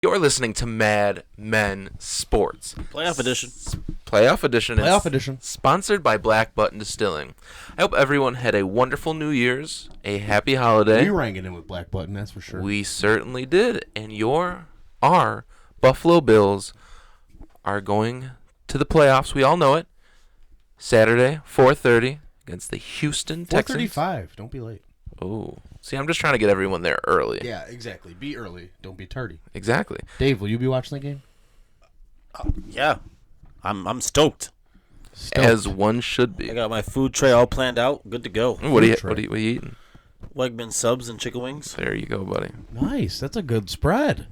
You're listening to Mad Men Sports. Playoff edition. Playoff edition. Playoff edition. Sponsored by Black Button Distilling. I hope everyone had a wonderful New Year's, a happy holiday. We rang it in with Black Button, that's for sure. We certainly did. And our Buffalo Bills are going to the playoffs. We all know it. Saturday, 4:30 against the Houston Texans. 4:35. Don't be late. Oh. See, I'm just trying to get everyone there early. Yeah, exactly. Be early. Don't be tardy. Exactly. Dave, will you be watching the game? Yeah. I'm stoked. As one should be. I got my food tray all planned out. Good to go. What are you eating? Wegman subs and chicken wings. There you go, buddy. Nice. That's a good spread.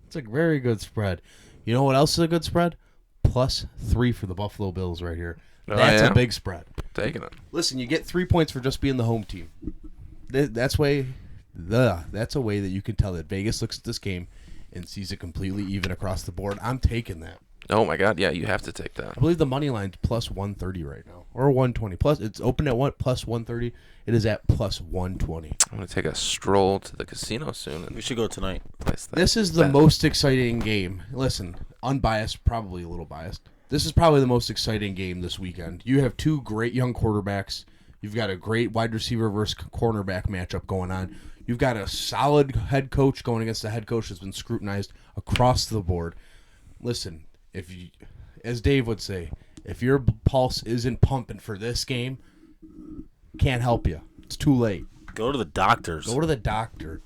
That's a very good spread. You know what else is a good spread? +3 for the Buffalo Bills right here. That's a big spread. Taking it. Listen, you get 3 points for just being the home team. That's a way that you can tell that Vegas looks at this game and sees it completely even across the board. I'm taking that. Oh my God! Yeah, you have to take that. I believe the money line's +130 right now, or 120. Plus, it's open at +130. It is at +120. I'm gonna take a stroll to the casino soon. We should go tonight. This is the most exciting game. Listen, unbiased, probably a little biased. This is probably the most exciting game this weekend. You have two great young quarterbacks. You've got a great wide receiver versus cornerback matchup going on. You've got a solid head coach going against a head coach that's been scrutinized across the board. Listen, if you, as Dave would say, if your pulse isn't pumping for this game, can't help you. It's too late. Go to the doctors. Go to the doctor.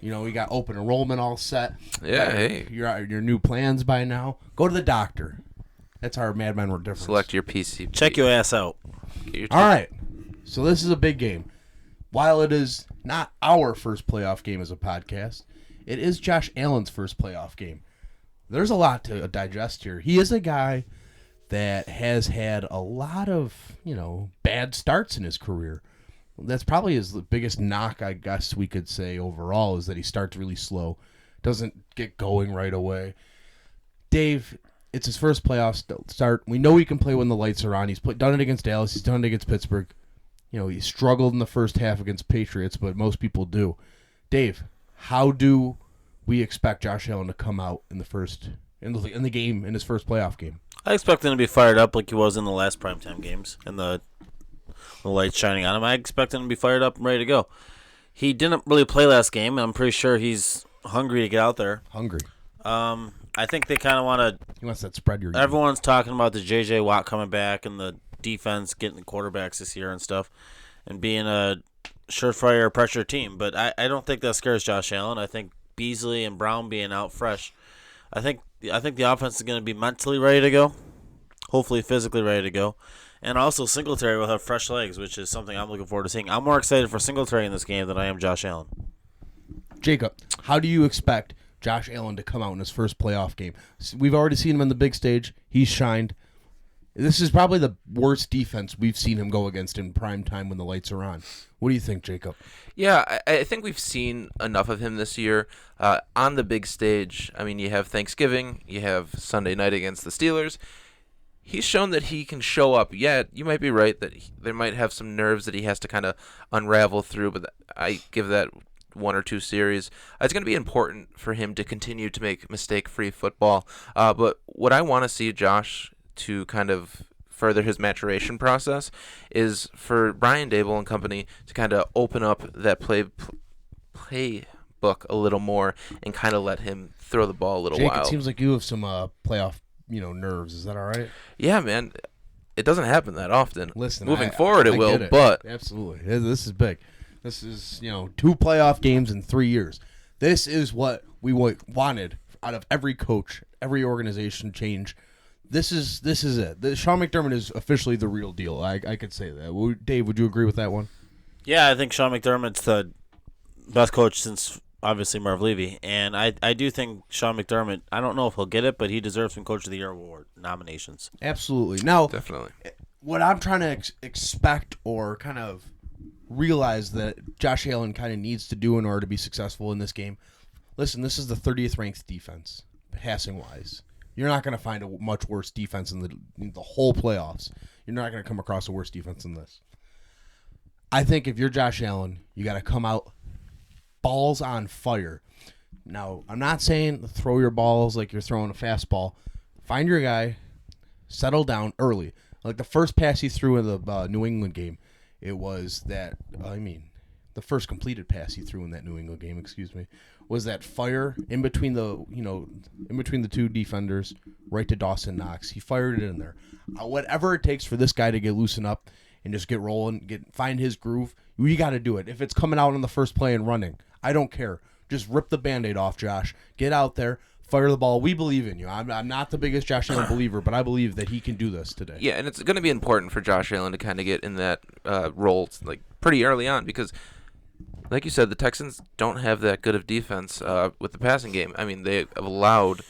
You know, we got open enrollment all set. Yeah, hey. Your new plans by now. Go to the doctor. That's our Mad Men difference. Select your PCP. Check your ass out. All right. So this is a big game. While it is not our first playoff game as a podcast, it is Josh Allen's first playoff game. There's a lot to digest here. He is a guy that has had a lot of, bad starts in his career. That's probably his biggest knock, I guess we could say, overall, is that he starts really slow, doesn't get going right away. Dave, it's his first playoff start. We know he can play when the lights are on. He's done it against Dallas. He's done it against Pittsburgh. He struggled in the first half against Patriots, but most people do. Dave, how do we expect Josh Allen to come out in the game in his first playoff game? I expect him to be fired up like he was in the last primetime games and the lights shining on him. I expect him to be fired up and ready to go. He didn't really play last game, and I'm pretty sure he's hungry to get out there. Hungry. I think they kind of want to. He wants that spread. Everyone's talking about the J.J. Watt coming back and the defense getting the quarterbacks this year and stuff, and being a surefire pressure team. But I don't think that scares Josh Allen. I think Beasley and Brown being out fresh. I think the offense is going to be mentally ready to go, hopefully physically ready to go, and also Singletary will have fresh legs, which is something I'm looking forward to seeing. I'm more excited for Singletary in this game than I am Josh Allen. Jacob, how do you expect Josh Allen to come out in his first playoff game? We've already seen him on the big stage. He's shined. This is probably the worst defense we've seen him go against in prime time when the lights are on. What do you think, Jacob? Yeah, I think we've seen enough of him this year on the big stage. I mean, you have Thanksgiving, you have Sunday night against the Steelers. He's shown that he can show up, yet you might be right that there might have some nerves that he has to kind of unravel through, but I give that 1 or 2 series. It's going to be important for him to continue to make mistake-free football. But what I want to see Josh to kind of further his maturation process is for Brian Dable and company to kind of open up that play book a little more and kind of let him throw the ball a little Jake, while. It seems like you have some playoff nerves. Is that all right? Yeah, man. It doesn't happen that often. Listen, moving forward it will, but absolutely. This is big. This is, 2 playoff games in 3 years. This is what we wanted out of every coach, every organization change. This is it. Sean McDermott is officially the real deal. I could say that. Dave, would you agree with that one? Yeah, I think Sean McDermott's the best coach since, obviously, Marv Levy. And I do think Sean McDermott, I don't know if he'll get it, but he deserves some Coach of the Year award nominations. Absolutely. Now, definitely. What I'm trying to expect or kind of realize that Josh Allen kind of needs to do in order to be successful in this game. Listen, this is the 30th ranked defense, passing-wise. You're not going to find a much worse defense in the whole playoffs. You're not going to come across a worse defense than this. I think if you're Josh Allen, you got to come out balls on fire Now, I'm not saying throw your balls like you're throwing a fastball. Find your guy, settle down early. Like the first pass he threw in the New England game, it was that, the first completed pass he threw in that New England game, was that fire in between the two defenders right to Dawson Knox. He fired it in there. Whatever it takes for this guy to get loosened up and just get rolling, find his groove, we got to do it. If it's coming out on the first play and running, I don't care. Just rip the Band-Aid off, Josh. Get out there. Fire the ball. We believe in you. I'm not the biggest Josh Allen believer, but I believe that he can do this today. Yeah, and it's going to be important for Josh Allen to kind of get in that role like pretty early on because, like you said, the Texans don't have that good of defense with the passing game. I mean, they have allowed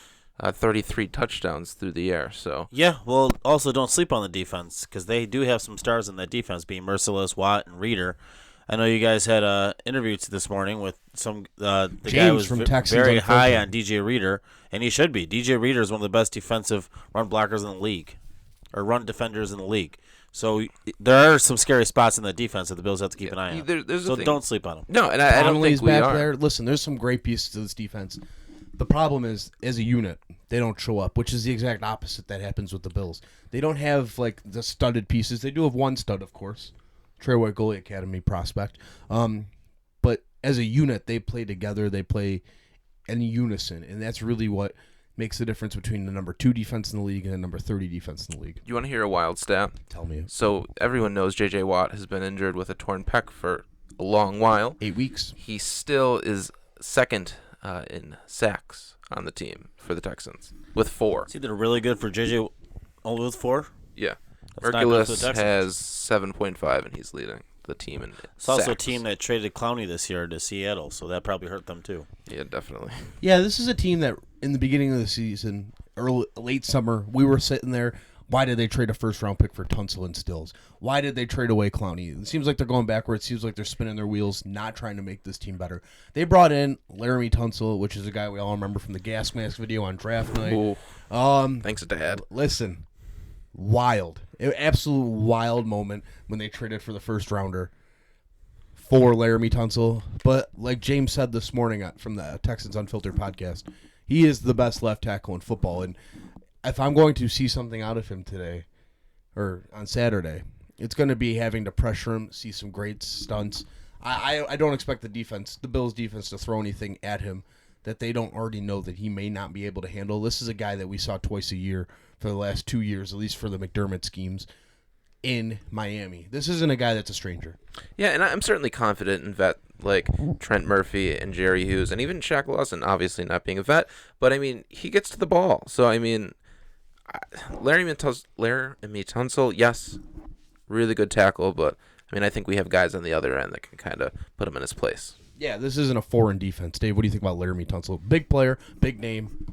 33 touchdowns through the air. So yeah, well, also don't sleep on the defense because they do have some stars in that defense, being Merciless, Watt, and Reeder. I know you guys had interviews this morning with some the James guy was from Texans very on high Filter. on DJ Reeder, and he should be. DJ Reeder is one of the best defensive run blockers in the league, or run defenders in the league. So there are some scary spots in the defense that the Bills have to keep an eye on. There's so a thing. don't sleep on them. No, and I don't Conley's think we back are. there. Listen, there's some great pieces to this defense. The problem is, as a unit, they don't show up, which is the exact opposite that happens with the Bills. They don't have like the studded pieces. They do have one stud, of course, Trey White goalie academy prospect. But as a unit, they play together. They play in unison, and that's really what makes the difference between the number 2 defense in the league and the number 30 defense in the league. You want to hear a wild stat? Tell me. So everyone knows J.J. Watt has been injured with a torn pec for a long while. 8 weeks. He still is second in sacks on the team for the Texans with 4. He did really good for JJ. Only with 4. Yeah. That's not good for the Merciless Texans. has 7.5, and he's leading the team in It's also a sacks. team that traded Clowney this year to Seattle, so that probably hurt them too. Yeah, definitely. Yeah, this is a team that in the beginning of the season, late summer, we were sitting there. Why did they trade a first-round pick for Tunsil and Stills? Why did they trade away Clowney? It seems like they're going backwards. It seems like they're spinning their wheels, not trying to make this team better. They brought in Laremy Tunsil, which is a guy we all remember from the gas mask video on draft night. Ooh. Thanks, Dad. Listen, wild. Absolute wild moment when they traded for the first-rounder for Laremy Tunsil. But like James said this morning from the Texans Unfiltered podcast, he is the best left tackle in football, and if I'm going to see something out of him today, or on Saturday, it's going to be having to pressure him, see some great stunts. I don't expect the Bills defense to throw anything at him that they don't already know that he may not be able to handle. This is a guy that we saw twice a year for the last 2 years, at least for the McDermott schemes, in Miami. This isn't a guy that's a stranger. Yeah, and I'm certainly confident in vet like Trent Murphy and Jerry Hughes, and even Shaq Lawson, obviously not being a vet, but I mean, he gets to the ball. So, I mean, Laremy Tunsil, yes, really good tackle, but I mean, I think we have guys on the other end that can kind of put him in his place. Yeah, this isn't a foreign defense. Dave, what do you think about Laremy Tunsil? Big player, big name.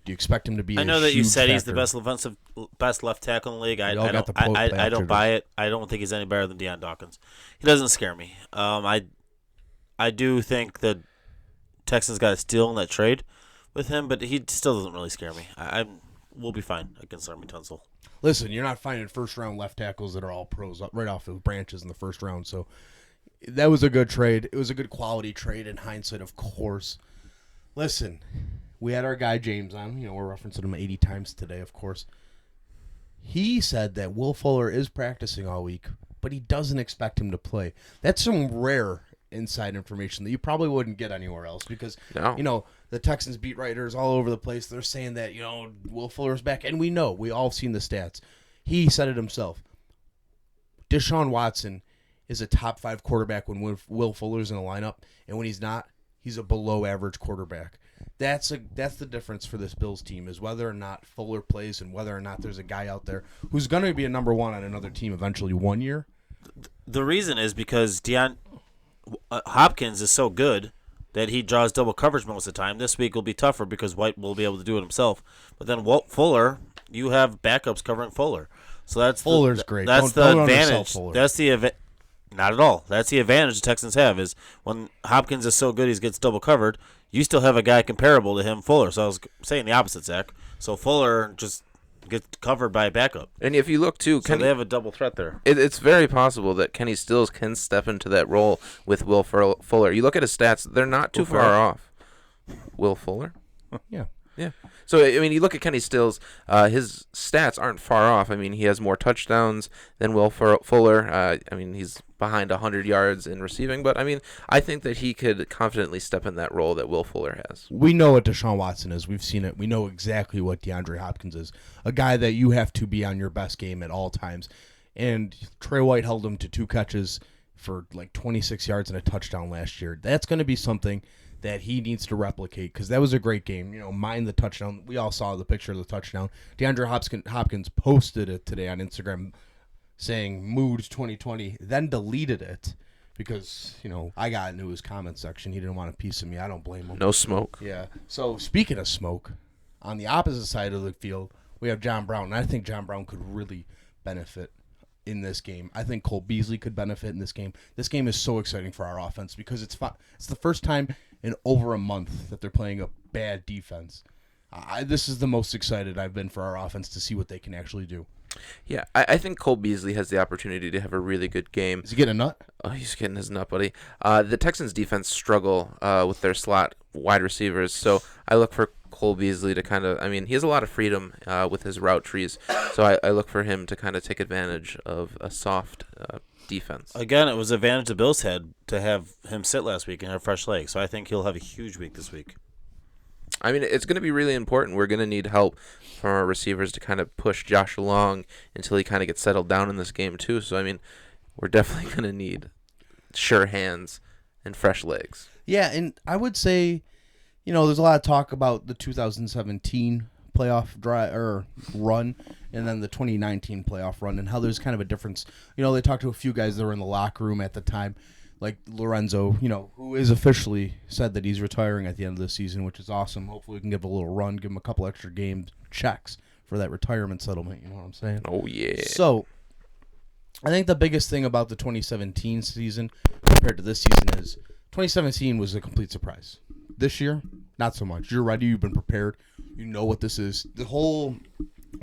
Do you expect him to be? I know that you said he's the factor? best left tackle in the league. I all got the post I back don't triggers. buy it. I don't think he's any better than Deion Dawkins. He doesn't scare me. I do think that Texans got a steal in that trade with him, but he still doesn't really scare me. We'll be fine against Laremy Tunsil. Listen, you're not finding first-round left tackles that are all pros right off the branches in the first round, so that was a good trade. It was a good quality trade in hindsight, of course. Listen, we had our guy James on. We're referencing him 80 times today, of course. He said that Will Fuller is practicing all week, but he doesn't expect him to play. That's some rare inside information that you probably wouldn't get anywhere else because, No. The Texans beat writers all over the place, they're saying that, Will Fuller's back. And we know. We all seen the stats. He said it himself. Deshaun Watson is a top 5 quarterback when Will Fuller's in a lineup, and when he's not, he's a below-average quarterback. That's the difference for this Bills team is whether or not Fuller plays and whether or not there's a guy out there who's going to be a number 1 on another team eventually one year. The reason is because Hopkins is so good that he draws double coverage most of the time. This week will be tougher because White will be able to do it himself. But then Fuller, you have backups covering Fuller. So that's Fuller's great. That's Don't the undersell advantage. Fuller. That's the not at all. That's the advantage the Texans have is when Hopkins is so good he gets double covered, you still have a guy comparable to him, Fuller. So I was saying the opposite, Zach. So Fuller just gets covered by a backup. And if you look too, So they have a double threat there. It's very possible that Kenny Stills can step into that role with Will Fuller. You look at his stats; they're not too far off. Will Fuller. Yeah. Yeah. So, I mean, you look at Kenny Stills, his stats aren't far off. I mean, he has more touchdowns than Will Fuller. I mean, he's behind 100 yards in receiving. But, I mean, I think that he could confidently step in that role that Will Fuller has. We know what Deshaun Watson is. We've seen it. We know exactly what DeAndre Hopkins is. A guy that you have to be on your best game at all times. And Trey White held him to 2 catches for like 26 yards and a touchdown last year. That's going to be something that he needs to replicate because that was a great game. You know, mind the touchdown. We all saw the picture of the touchdown. DeAndre Hopkins posted it today on Instagram saying Mood 2020, then deleted it because, you know, I got into his comment section. He didn't want a piece of me. I don't blame him. No smoke. Yeah. So speaking of smoke, on the opposite side of the field, we have John Brown. And I think John Brown could really benefit in this game. I think Cole Beasley could benefit in this game. This game is so exciting for our offense because it's the first time in over a month that they're playing a bad defense. This is the most excited I've been for our offense to see what they can actually do. Yeah, I think Cole Beasley has the opportunity to have a really good game. Is he getting a nut? Oh, he's getting his nut, buddy. The Texans defense struggle with their slot wide receivers, so I look for Cole Beasley to kind of, I mean, he has a lot of freedom with his route trees, so I look for him to kind of take advantage of a soft defense. Again, it was an advantage the Bills had to have him sit last week and have fresh legs, so I think he'll have a huge week this week. I mean, it's going to be really important. We're going to need help from our receivers to kind of push Josh along until he kind of gets settled down in this game, too. So, I mean, we're definitely going to need sure hands and fresh legs. Yeah, and I would say, you know, there's a lot of talk about the 2017 playoff run and then the 2019 playoff run and how there's kind of a difference. You know, they talked to a few guys that were in the locker room at the time, like Lorenzo, you know, who is officially said that he's retiring at the end of the season, which is awesome. Hopefully we can give a little run, give him a couple extra game checks for that retirement settlement, you know what I'm saying? Oh, yeah. So, I think the biggest thing about the 2017 season compared to this season is 2017 was a complete surprise. This year, not so much. You're ready. You've been prepared. You know what this is. The whole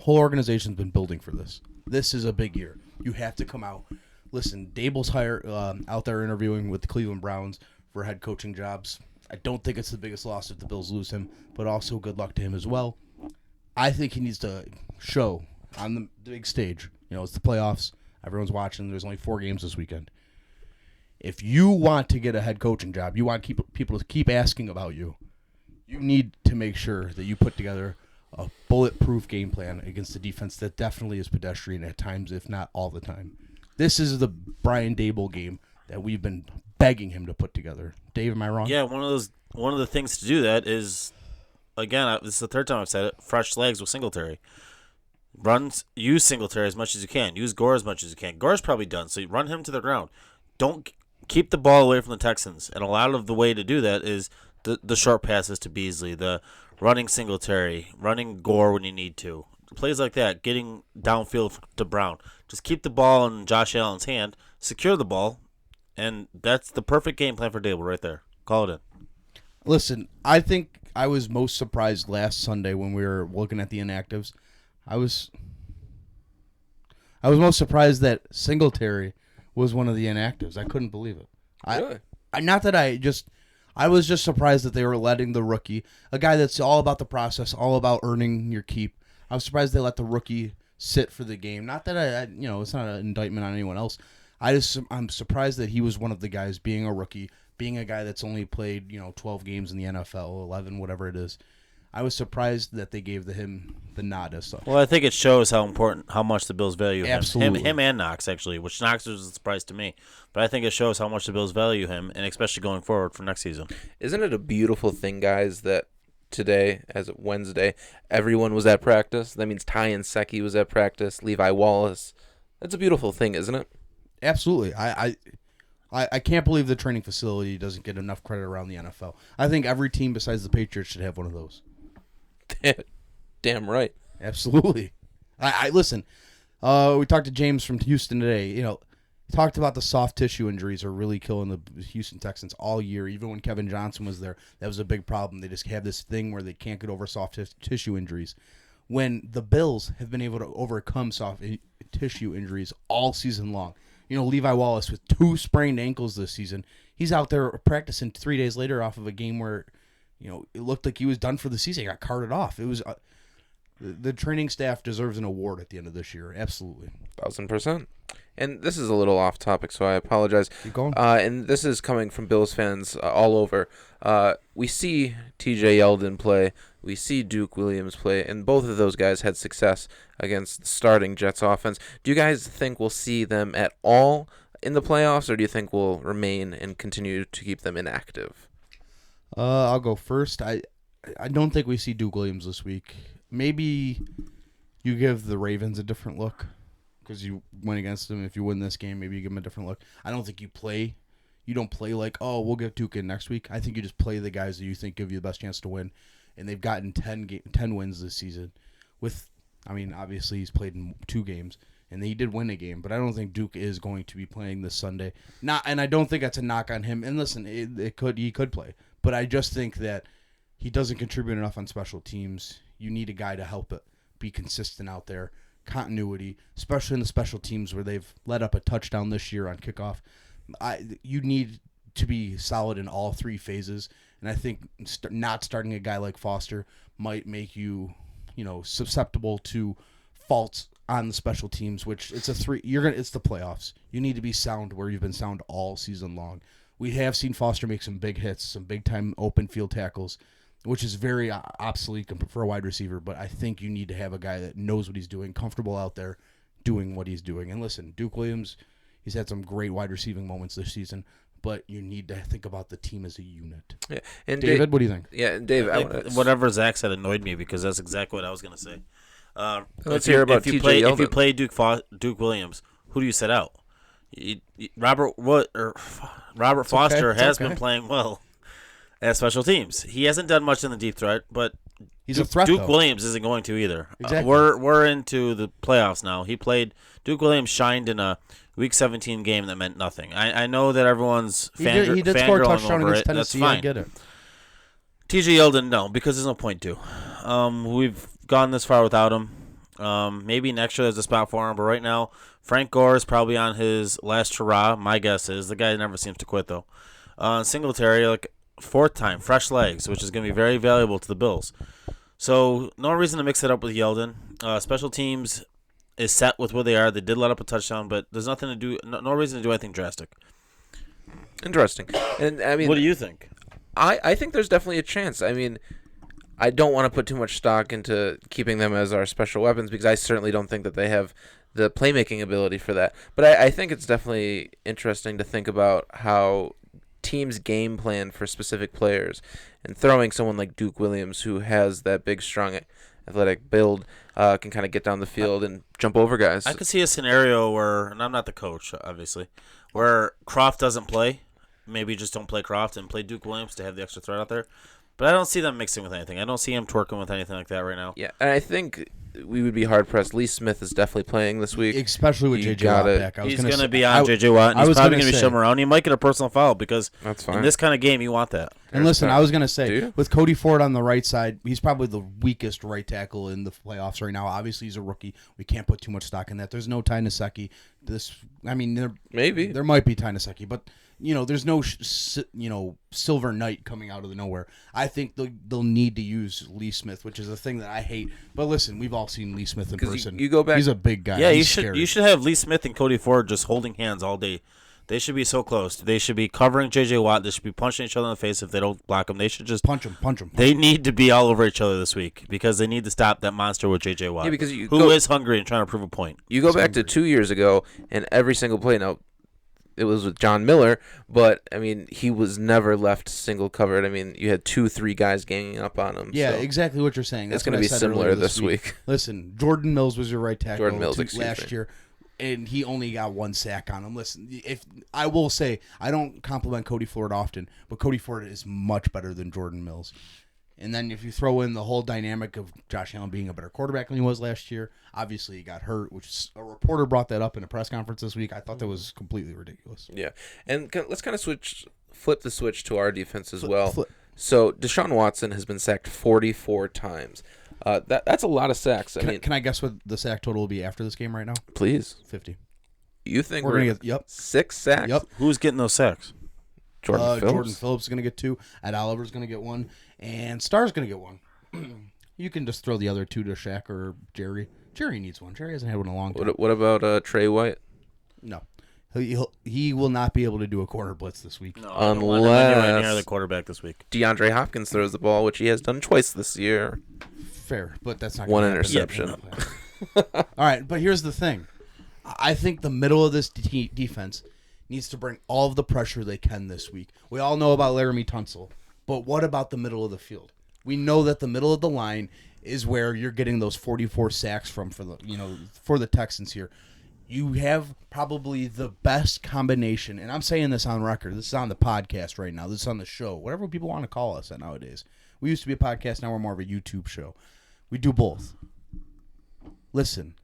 organization's been building for this. This is a big year. You have to come out. Listen, Dable's out there interviewing with the Cleveland Browns for head coaching jobs. I don't think it's the biggest loss if the Bills lose him, but also good luck to him as well. I think he needs to show on the big stage. You know, it's the playoffs. Everyone's watching. There's only 4 games this weekend. If you want to get a head coaching job, you want people to keep asking about you, you need to make sure that you put together a bulletproof game plan against a defense that definitely is pedestrian at times, if not all the time. This is the Brian Dable game that we've been begging him to put together. Dave, am I wrong? Yeah, one of the things to do that is, again, this is the third time I've said it, fresh legs with Singletary. Use Singletary as much as you can. Use Gore as much as you can. Gore's probably done, so you run him to the ground. Don't keep the ball away from the Texans. And a lot of the way to do that is the short passes to Beasley, the running Singletary, running Gore when you need to. Plays like that, getting downfield to Brown. Just keep the ball in Josh Allen's hand, secure the ball, and that's the perfect game plan for Dable right there. Call it in. Listen, I think I was most surprised last Sunday when we were looking at the inactives. I was most surprised that Singletary was one of the inactives. I couldn't believe it. Really? I was just surprised that they were letting the rookie, a guy that's all about the process, all about earning your keep. I was surprised they let the rookie sit for the game. Not that it's not an indictment on anyone else. I'm surprised that he was one of the guys, being a rookie, being a guy that's only played 12 games in the NFL, 11, whatever it is. I was surprised that they gave him the nod as such. Well, I think it shows how much the Bills value him. Absolutely. Him and Knox, actually, which Knox was a surprise to me. But I think it shows how much the Bills value him, and especially going forward for next season. Isn't it a beautiful thing, guys, that today, as Wednesday, everyone was at practice? That means Ty and Secchi was at practice, Levi Wallace. That's a beautiful thing, isn't it? Absolutely. I can't believe the training facility doesn't get enough credit around the NFL. I think every team besides the Patriots should have one of those. Damn right. Absolutely. I listen. We talked to James from Houston today. He talked about the soft tissue injuries are really killing the Houston Texans all year. Even when Kevin Johnson was there, that was a big problem. They just have this thing where they can't get over soft tissue injuries. When the Bills have been able to overcome soft tissue injuries all season long. Levi Wallace with 2 sprained ankles this season. He's out there practicing 3 days later off of a game where it looked like he was done for the season. He got carted off. It was the training staff deserves an award at the end of this year. Absolutely. 1,000%. And this is a little off topic, so I apologize. Keep going. And this is coming from Bills fans all over. We see TJ Yeldon play. We see Duke Williams play. And both of those guys had success against the starting Jets offense. Do you guys think we'll see them at all in the playoffs, or do you think we'll remain and continue to keep them inactive? I'll go first. I don't think we see Duke Williams this week. Maybe you give the Ravens a different look because you went against them. If you win this game, maybe you give them a different look. I don't think you don't play like, oh, we'll get Duke in next week. I think you just play the guys that you think give you the best chance to win. And they've gotten 10 wins this season. Obviously he's played in 2 games, and he did win a game, but I don't think Duke is going to be playing this Sunday. And I don't think that's a knock on him. And listen, he could play, but I just think that he doesn't contribute enough on special teams. You need a guy to help it be consistent out there, continuity, especially in the special teams where they've let up a touchdown this year on kickoff. You need to be solid in all 3 phases, and I think not starting a guy like Foster might make you, susceptible to faults on the special teams. Which it's it's the playoffs. You need to be sound where you've been sound all season long. We have seen Foster make some big hits, some big time open field tackles, which is very obsolete for a wide receiver. But I think you need to have a guy that knows what he's doing, comfortable out there doing what he's doing. And listen, Duke Williams, he's had some great wide receiving moments this season, but you need to think about the team as a unit. Yeah. And David, what do you think? Yeah, and Dave, whatever Zach said annoyed me because that's exactly what I was going to say. Let's hear about TJ Yeldon. If you play Duke Williams, who do you set out? Robert Foster has been playing well at special teams. He hasn't done much in the deep threat, but he's a threat. Duke though. Williams isn't going to either. Exactly. We're into the playoffs now. Duke Williams shined in a Week 17 game that meant nothing. I know that everyone's he did score a touchdown over against it. Tennessee. That's fine. I get it. TJ Yeldon, no, because there's no point to. We've gone this far without him. Maybe next year there's a spot for him, but right now Frank Gore is probably on his last hurrah. My guess is the guy never seems to quit though. Singletary, 4th time, fresh legs, which is going to be very valuable to the Bills. So no reason to mix it up with Yeldon. Special teams is set with where they are. They did let up a touchdown, but there's nothing to do. No reason to do anything drastic. Interesting. And what do you think? I think there's definitely a chance. I don't want to put too much stock into keeping them as our special weapons because I certainly don't think that they have the playmaking ability for that. But I think it's definitely interesting to think about how teams game plan for specific players, and throwing someone like Duke Williams, who has that big, strong, athletic build, can kind of get down the field and jump over guys. I could see a scenario where, and I'm not the coach, obviously, where Croft doesn't play. Maybe just don't play Croft and play Duke Williams to have the extra threat out there. But I don't see them mixing with anything. I don't see him twerking with anything like that right now. Yeah, and I think we would be hard-pressed. Lee Smith is definitely playing this week. Especially with J.J. Watt back. He's going to be on J.J. Watt, and he's probably going to be showing around. He might get a personal foul because that's fine. In this kind of game, you want that. And listen, I was going to say, with Cody Ford on the right side, he's probably the weakest right tackle in the playoffs right now. Obviously, he's a rookie. We can't put too much stock in that. There's no Ty Nsekhe. There might be Ty Nsekhe, but there's no silver knight coming out of nowhere. I think they'll need to use Lee Smith, which is a thing that I hate. But listen, we've all seen Lee Smith in person. You go back. He's a big guy. Yeah, he's scary. You should have Lee Smith and Cody Ford just holding hands all day. They should be so close. They should be covering J.J. Watt. They should be punching each other in the face if they don't block him. They should just punch him. They need to be all over each other this week because they need to stop that monster with J.J. Watt, who is hungry and trying to prove a point. You go back to 2 years ago, and every single play now. It was with John Miller, but he was never left single covered. You had 2-3 guys ganging up on him. Yeah, so exactly what you're saying. That's it's going to be similar this week. Listen, Jordan Mills was your right tackle last year, and he only got 1 sack on him. Listen, if I will say, I don't compliment Cody Ford often, but Cody Ford is much better than Jordan Mills. And then if you throw in the whole dynamic of Josh Allen being a better quarterback than he was last year, obviously he got hurt, which a reporter brought that up in a press conference this week. I thought that was completely ridiculous. Yeah, and let's kind of flip the switch to our defense as well. So Deshaun Watson has been sacked 44 times. That's a lot of sacks. Can I guess what the sack total will be after this game right now? Please. 50. You think we're going to get 6 sacks? Yep. Who's getting those sacks? Jordan Phillips is going to get 2. Ed Oliver's going to get 1. And Starr's going to get 1. You can just throw the other 2 to Shaq or Jerry. Jerry needs 1. Jerry hasn't had one in a long time. What about Trey White? No. He will not be able to do a corner blitz this week. No, unless near the quarterback this week. DeAndre Hopkins throws the ball, which he has done twice this year. Fair, but that's not 1 gonna interception. All right, but here's the thing. I think the middle of this defense needs to bring all of the pressure they can this week. We all know about Laremy Tunsil, but what about the middle of the field? We know that the middle of the line is where you're getting those 44 sacks from for the Texans here. You have probably the best combination, and I'm saying this on record. This is on the podcast right now. This is on the show. Whatever people want to call us nowadays. We used to be a podcast. Now we're more of a YouTube show. We do both. Listen,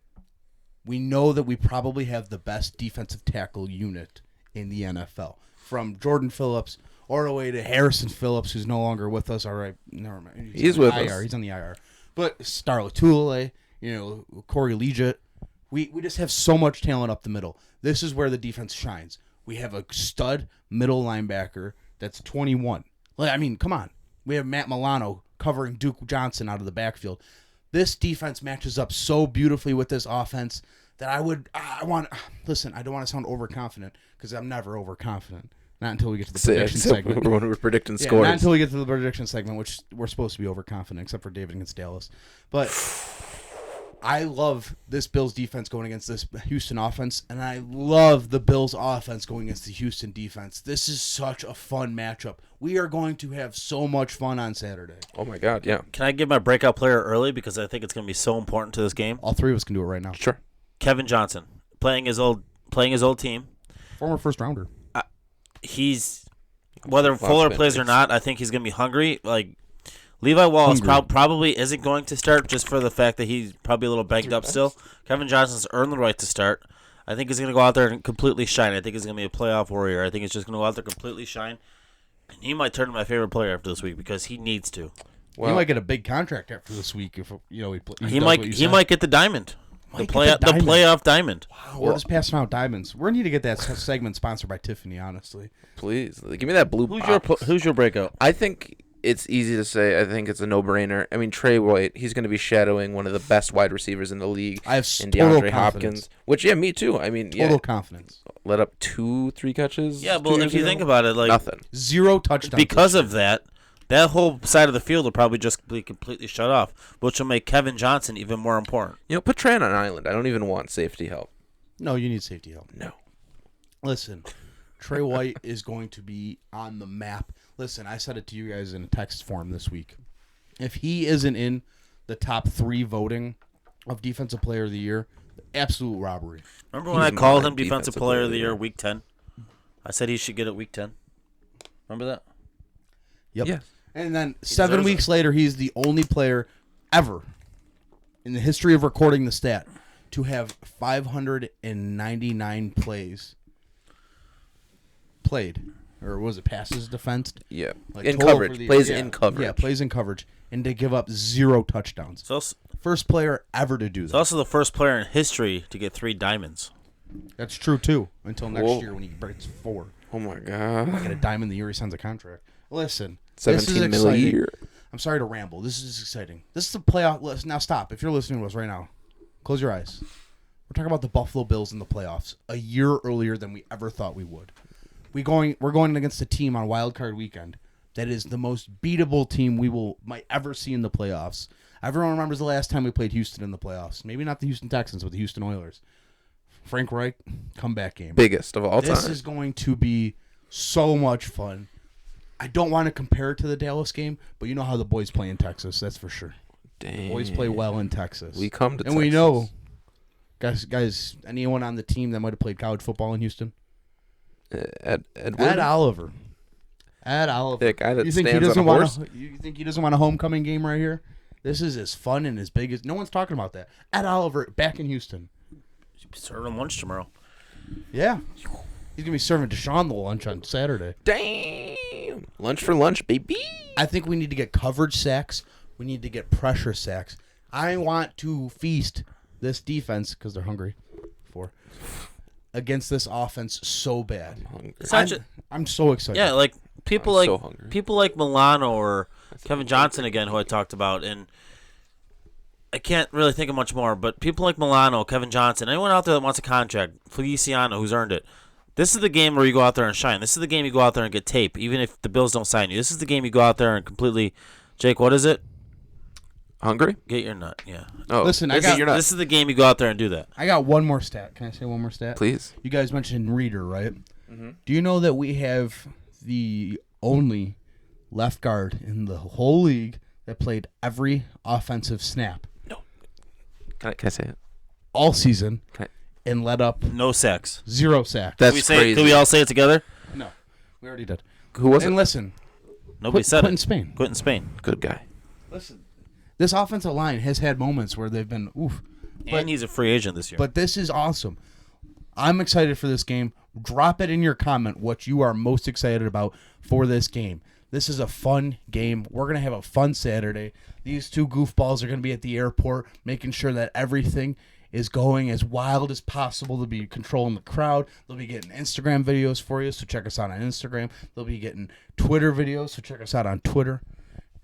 we know that we probably have the best defensive tackle unit in the NFL. From Jordan Phillips all the way to Harrison Phillips, who's no longer with us. All right, never mind. He's with IR. us. He's on the IR. But Starla Tule, Corey Leggett. We just have so much talent up the middle. This is where the defense shines. We have a stud middle linebacker that's 21. I mean, come on. We have Matt Milano covering Duke Johnson out of the backfield. This defense matches up so beautifully with this offense that I don't want to sound overconfident because I'm never overconfident. Not until we get to the prediction segment. When we're predicting scores. Not until we get to the prediction segment, which we're supposed to be overconfident, except for David against Dallas. But I love this Bills defense going against this Houston offense, and I love the Bills offense going against the Houston defense. This is such a fun matchup. We are going to have so much fun on Saturday. Oh, my God, yeah. Can I give my breakout player early because I think it's going to be so important to this game? All 3 of us can do it right now. Sure. Kevin Johnson, playing his old team. Former first-rounder. He's, whether Fuller plays or not, I think he's going to be hungry. Like, Levi Wallace probably isn't going to start just for the fact that he's probably a little banged up still. Kevin Johnson's earned the right to start. I think he's going to go out there and completely shine. I think he's going to be a playoff warrior. I think he's just going to go out there completely shine. And he might turn to my favorite player after this week because he needs to. Well, he might get a big contract after this week if he might get the diamond. The playoff diamond. Wow, we're just passing out diamonds. We need to get that segment sponsored by Tiffany, honestly. Please. Give me that blue box. Who's your breakout? I think it's easy to say. I think it's a no-brainer. I mean, Trey White, he's going to be shadowing one of the best wide receivers in the league. I have in total DeAndre Hopkins. Which, yeah, me too. I mean, total confidence. Let up 2-3 catches. Yeah, but if you think about it, like nothing. 0 touchdowns. Because of that whole side of the field will probably just be completely shut off, which will make Kevin Johnson even more important. Put Trey on an island. I don't even want safety help. No, you need safety help. No. Listen, Trey White is going to be on the map. Listen, I said it to you guys in a text form this week. If he isn't in the top 3 voting of Defensive Player of the Year, absolute robbery. Remember when I called him Defensive Player of the Year week 10? I said he should get it week 10. Remember that? Yep. Yeah. And then 7 weeks later, he's the only player ever in the history of recording the stat to have 599 plays played. Or was it passes defensed? Yeah. Like in coverage. Plays in coverage. Yeah, plays in coverage. And to give up 0 touchdowns. First player ever to do that. He's also the first player in history to get 3 diamonds. That's true, too. Until next year when he breaks 4. Oh, my God. I get a diamond the year he signs a contract. Listen. 17 mil a year. I'm sorry to ramble. This is exciting. This is the playoff list. Now stop. If you're listening to us right now, close your eyes. We're talking about the Buffalo Bills in the playoffs a year earlier than we ever thought we would. We're going against a team on Wild Card Weekend that is the most beatable team might ever see in the playoffs. Everyone remembers the last time we played Houston in the playoffs. Maybe not the Houston Texans, but the Houston Oilers. Frank Reich, comeback game. Biggest of all time. This is going to be so much fun. I don't want to compare it to the Dallas game, but you know how the boys play in Texas, that's for sure. Damn. The boys play well in Texas. We come to Texas. And we know, guys, anyone on the team that might have played college football in Houston? Ed Oliver. Ed Oliver. The guy that you think stands on a horse? You think he doesn't want a homecoming game right here? This is as fun and as big as... No one's talking about that. Ed Oliver back in Houston. Serving lunch tomorrow. Yeah. He's going to be serving Deshaun the lunch on Saturday. Damn. Lunch for lunch, baby. I think we need to get coverage sacks. We need to get pressure sacks. I want to feast this defense, because they're hungry, against this offense so bad. I'm so excited. Yeah, like people I'm like so hungry. people like Milano or Kevin Johnson again, who I talked about, and I can't really think of much more. But people like Milano, Kevin Johnson, anyone out there that wants a contract, Feliciano, who's earned it. This is the game where you go out there and shine. This is the game you go out there and get tape, even if the Bills don't sign you. This is the game you go out there and completely. Jake, what is it? Hungry? Get your nut. Yeah. Oh, Listen, This is the game you go out there and do that. I got one more stat. Can I say one more stat? Please. You guys mentioned Reader, right? Mm-hmm. Do you know that we have the only left guard in the whole league that played every offensive snap No. Can I say it? all season Can and let up No sacks. 0 sacks? That's crazy. Can we all say it together? No, we already did. Who was And it? listen, Nobody said Quentin it. Spain. Quentin Spain. Good guy. Listen, this offensive line has had moments where they've been oof. And he's a free agent this year. But this is awesome. I'm excited for this game. Drop it in your comment what you are most excited about for this game. This is a fun game. We're going to have a fun Saturday. These two goofballs are going to be at the airport making sure that everything is going as wild as possible. They'll be controlling the crowd. They'll be getting Instagram videos for you, so check us out on Instagram. They'll be getting Twitter videos, so check us out on Twitter.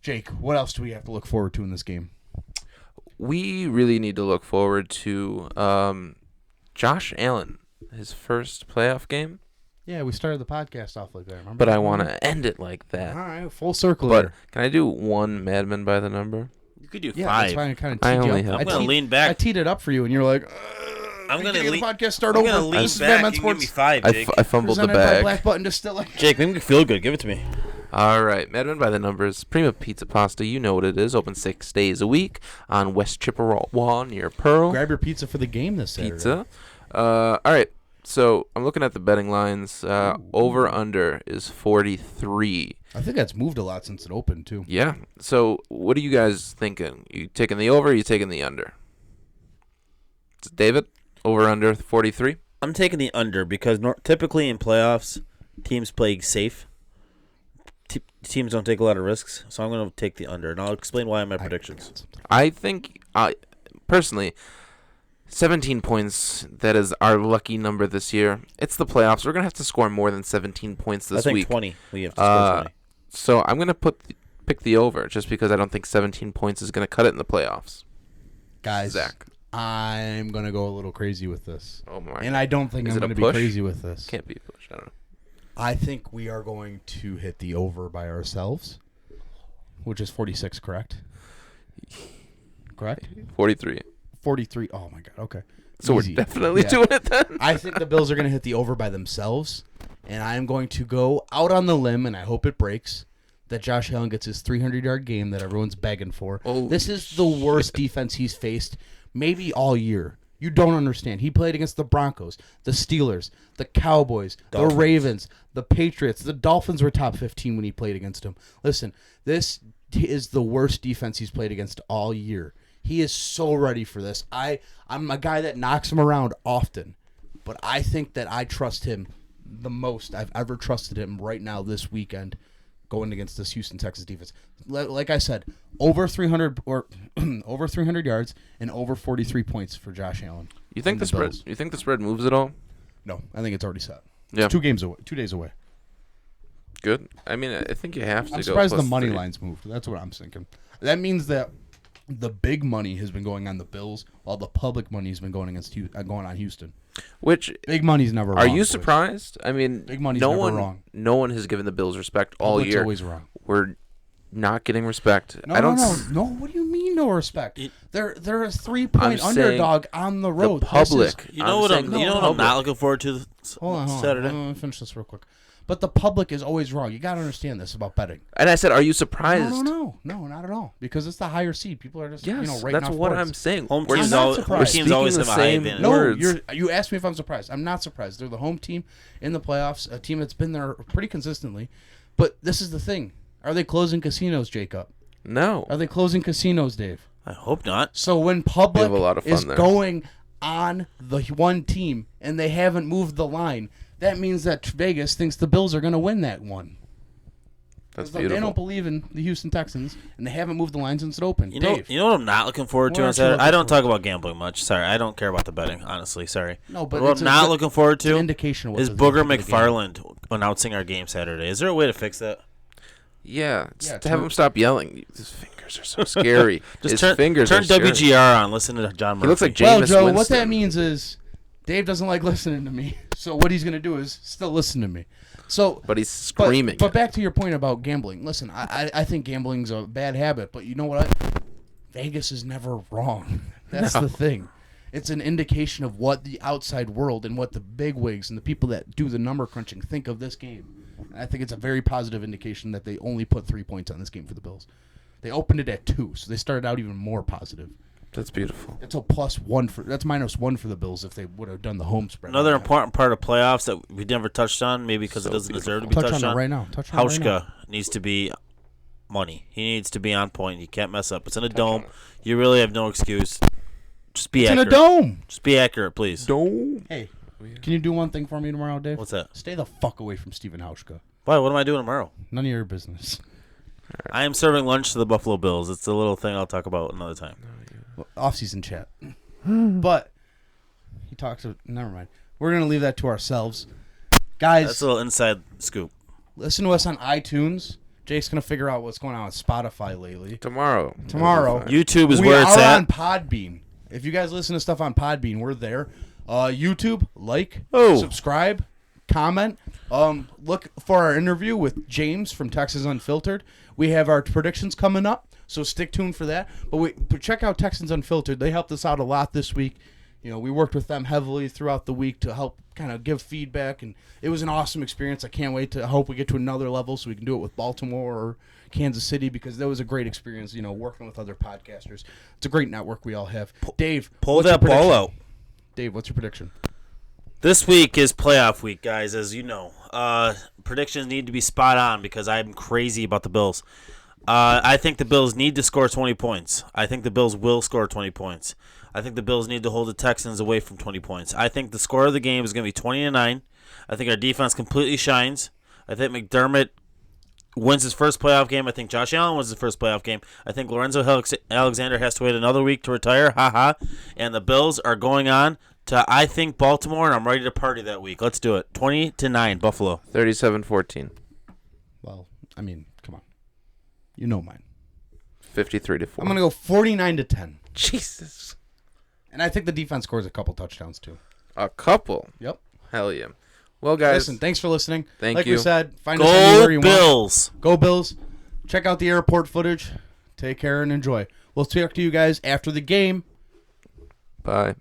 Jake, what else do we have to look forward to in this game? We really need to look forward to Josh Allen, his first playoff game. Yeah, we started the podcast off like that, remember? But I want to end it like that. All right, full circle But here. can I do one Madman by the number? You could do Yeah, 5. that's why I kind of I teed you only up. have I'm one. going to lean I back. teed it up for you, and you're like, I'm going to the lean. podcast start I'm over. going to lean This is back. Batman You can give me Sports 5, Jake. I fumbled the presented by bag. Black Button Distilling. Jake, make me feel good. Give it to me. All right, Madman by the numbers. Prima Pizza Pasta, you know what it is. Open 6 days a week on West Chippewa near Pearl. Grab your pizza for the game this Saturday. Pizza. All right, so I'm looking at the betting lines. Over under is 43. I think that's moved a lot since it opened too. Yeah. So what are you guys thinking? You taking the over? Or you taking the under? David, over under 43. I'm taking the under because typically in playoffs, teams play safe. Teams don't take a lot of risks, so I'm going to take the under, and I'll explain why in my predictions. I think, personally, 17 points, that is our lucky number this year. It's the playoffs. We're going to have to score more than 17 points this I think week. 20. We have to score 20. So I'm going to pick the over just because I don't think 17 points is going to cut it in the playoffs. Guys, Zach. I'm going to go a little crazy with this. Oh, my And I don't think Is I'm it a going to be push? crazy with this. Can't be a push. I don't know. I think we are going to hit the over by ourselves, which is 46, correct? Correct? 43. 43. Oh, my God. Okay. So Easy. we're definitely Yeah. doing it then? I think the Bills are going to hit the over by themselves, and I'm going to go out on the limb, and I hope it breaks, that Josh Allen gets his 300-yard game that everyone's begging for. Oh, This is the worst defense he's faced maybe all year. You don't understand. He played against the Broncos, the Steelers, the Cowboys, Dolphins. the Ravens, the Patriots. The Dolphins were top 15 when he played against them. Listen, this is the worst defense he's played against all year. He is so ready for this. I'm a guy that knocks him around often, but I think that I trust him the most I've ever trusted him right now this weekend going against this Houston Texans defense. Like I said, over 300 or over 300 yards and over 43 points for Josh Allen. You think and the spread? Bills. You think the spread moves at all? No, I think it's already set. Yeah. It's 2 games away, 2 days away. Good. I mean, I think you have to I'm go. surprised the plus money 3. lines moved. That's what I'm thinking. That means that the big money has been going on the Bills, while the public money has been going going on Houston. Which Big money's never wrong. are you boys. surprised? I mean, Big money's no never one, wrong. no one has given the Bills respect all Public's year. always wrong. We're not getting respect. No, I don't. no. What do you mean no respect? They're a I'm 3-point saying underdog on the road. The This is- public. You know what I'm public. not looking forward to Hold on. Saturday? Let me finish this real quick. But the public is always wrong. You got to understand this about betting. And I said, are you surprised? No, not at all. Because it's the higher seed. People are just Yes, writing that's off what words. I'm saying. Home We're teams, not always, surprised. home teams always Speaking have the a high same advantage. No, words. you asked me if I'm surprised. I'm not surprised. They're the home team in the playoffs, a team that's been there pretty consistently. But this is the thing. Are they closing casinos, Jacob? No. Are they closing casinos, Dave? I hope not. So when public have a lot of fun is there. going on the one team and they haven't moved the line, that means that Vegas thinks the Bills are going to win that one. That's They beautiful. don't believe in the Houston Texans, and they haven't moved the line since it opened. You know what I'm not looking forward to What on aren't you Saturday? looking I don't forward talk about gambling much. Sorry, I don't care about the betting, honestly. Sorry. No, but what it's I'm not a- looking forward it's an to indication of what is the Booger thing of the game. McFarland announcing our game Saturday. Is there a way to fix that? Yeah, Yeah, to have turn- him stop yelling. His fingers are so scary. Just His fingers turn are scary. WGR on. Listen to John Murphy. He looks like Well, Jameis Joe, what Winston. that means is Dave doesn't like listening to me. So what he's going to do is still listen to me. So, But he's screaming. But back to your point about gambling. Listen, I think gambling's a bad habit, but you know what? Vegas is never wrong. That's the thing. It's an indication of what the outside world and what the bigwigs and the people that do the number crunching think of this game. And I think it's a very positive indication that they only put 3 points on this game for the Bills. They opened it at 2, so they started out even more positive. That's beautiful. It's a +1 that's -1 for the Bills if they would have done the home spread. Another important part of playoffs that we never touched on, maybe because it doesn't deserve to be Touch touched on it on. right now. Touch on it right now. Hauschka needs to be money. He needs to be on point. He can't mess up. It's in a dome. You really have no excuse. Just be It's in accurate. a dome. Just be accurate, please. Dome. Hey, can you do one thing for me tomorrow, Dave? What's that? Stay the fuck away from Steven Hauschka. Why? What am I doing tomorrow? None of your business. I am serving lunch to the Buffalo Bills. It's a little thing I'll talk about another time. Off-season chat. But he talks. Never mind. We're gonna leave that to ourselves, guys. That's a little inside scoop. Listen to us on iTunes. Jake's gonna figure out what's going on with Spotify lately. Tomorrow. YouTube is we where it's are at. on Podbean. If you guys listen to stuff on Podbean, we're there. YouTube, Oh. subscribe, comment. Look for our interview with James from Texas Unfiltered. We have our predictions coming up, so stick tuned for that. But check out Texans Unfiltered. They helped us out a lot this week. You know, we worked with them heavily throughout the week to help kind of give feedback, and it was an awesome experience. I can't wait to hope we get to another level so we can do it with Baltimore or Kansas City, because that was a great experience, you know, working with other podcasters. It's a great network we all have. Dave, Pull what's your that ball prediction? out. Dave, what's your prediction? This week is playoff week, guys, as you know. Predictions need to be spot on because I'm crazy about the Bills. I think the Bills need to score 20 points. I think the Bills will score 20 points. I think the Bills need to hold the Texans away from 20 points. I think the score of the game is going to be 20-9. I think our defense completely shines. I think McDermott wins his first playoff game. I think Josh Allen wins his first playoff game. I think Lorenzo Alexander has to wait another week to retire. Ha. And the Bills are going on to, I think, Baltimore, and I'm ready to party that week. Let's do it. 20-9, Buffalo. 37-14. Well, I mean, come on. You know mine. 53-4. I'm going to go 49-10. Jesus. And I think the defense scores a couple touchdowns, too. A couple. Yep. Hell yeah. Well, guys. Listen, thanks for listening. Thank like you. we said, find us anywhere you Go want. Bills. Go Bills. Check out the airport footage. Take care and enjoy. We'll talk to you guys after the game. Bye.